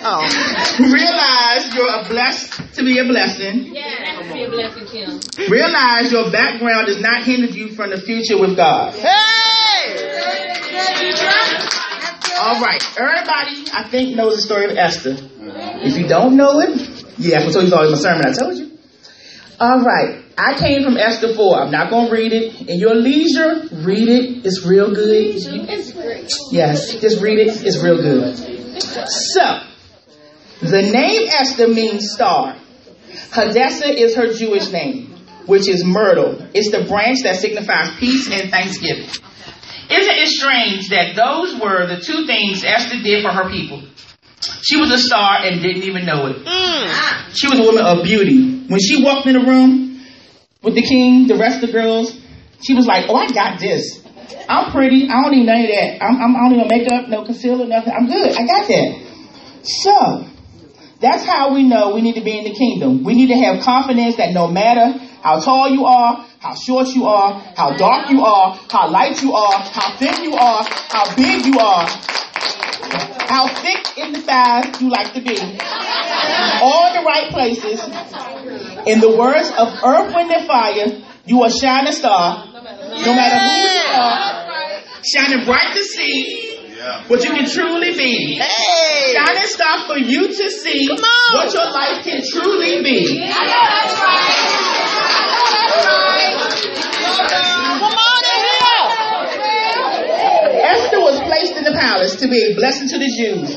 Realize you're blessed to be a blessing. Yeah, be a blessing, Kim. Realize your background does not hinder you from the future with God. Hey! All right. Everybody, I think, knows the story of Esther. If you don't know it, yeah, I told you all in my sermon. I told you. All right. I came from Esther 4. I'm not going to read it. In your leisure, read it. It's real good. Yes, just read it. It's real good. So, the name Esther means star. Hadassah is her Jewish name, which is myrtle. It's the branch that signifies peace and thanksgiving. Isn't it strange that those were the two things Esther did for her people? She was a star and didn't even know it. She was a woman of beauty. When she walked in the room with the king, the rest of the girls, she was like, oh, I got this. I'm pretty. I don't need none of that. I don't need no makeup, no concealer, nothing. I'm good. I got that. So, that's how we know we need to be in the kingdom. We need to have confidence that no matter how tall you are, how short you are, how dark you are, how light you are, how thin you are, how big you are, how thick in the thighs you like to be, all in the right places. In the words of Earth, Wind, and Fire, you are shining star, no matter who you are, shining bright to see what you can truly be. Hey! Shining star for you to see what your life can truly be. I know that's right. Come on in here! Esther was placed in the palace to be a blessing to the Jews.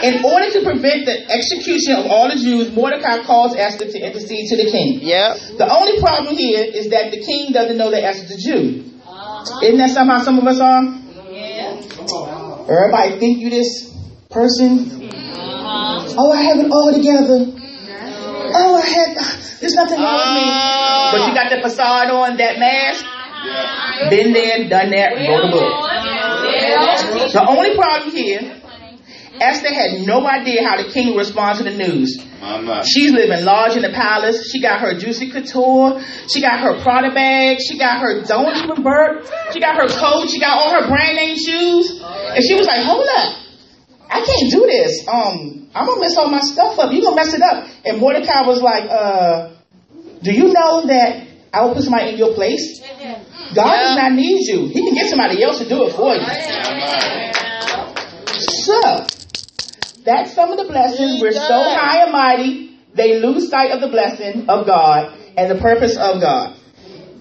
In order to prevent the execution of all the Jews, Mordecai calls Esther to intercede to the king. Yep. The only problem here is that the king doesn't know that Esther's a Jew. Isn't that somehow some of us are? Everybody think you this person. Oh, I have it all together. Oh, there's nothing wrong with me. But you got the facade on, that mask. Been there, done that, wrote a book. The only problem here, Esther had no idea how the king would respond to the news. She's living large in the palace. She got her juicy couture. She got her Prada bag. She got her don't even burp. She got her coat. She got all her brand name shoes. And she was like, hold up. I can't do this. I'm going to mess all my stuff up. You're going to mess it up. And Mordecai was like, do you know that I will put somebody in your place? God does not need you. He can get somebody else to do it for you. So, that's some of the blessings. We're so high and mighty, they lose sight of the blessing of God and the purpose of God.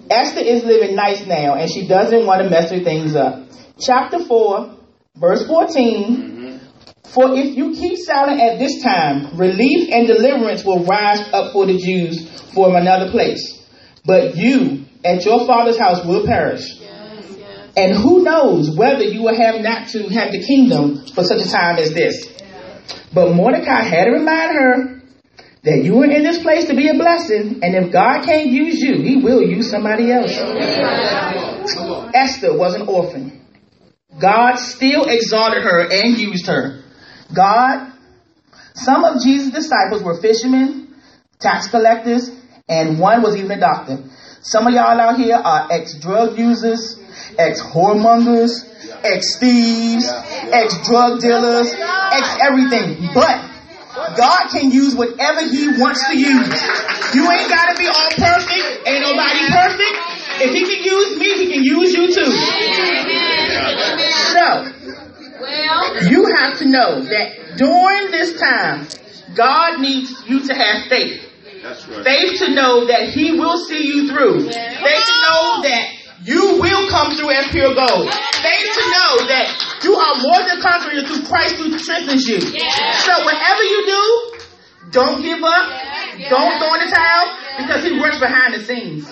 Esther is living nice now, and she doesn't want to mess her things up. Chapter 4, verse 14. For if you keep silent at this time, relief and deliverance will rise up for the Jews from another place. But you at your father's house will perish. And who knows whether you will have not to have the kingdom for such a time as this. But Mordecai had to remind her that you were in this place to be a blessing, and if God can't use you, he will use somebody else. Esther was an orphan. God still exalted her and used her. Some of Jesus' disciples were fishermen, tax collectors, and one was even a doctor. Some of y'all out here are ex-drug users, ex-whoremongers, ex-thieves, ex-drug dealers, ex-everything. But God can use whatever he wants to use. You ain't got to be all perfect. Ain't nobody perfect. If he can use me, he can use you too. So, you have to know that during this time, God needs you to have faith. That's right. Faith to know that he will see you through. Faith to know that you will come through as pure gold. Faith to know that you are more than conquerors through Christ who strengthens you. So whatever you do, don't give up. Don't throw in the towel, because he works behind the scenes.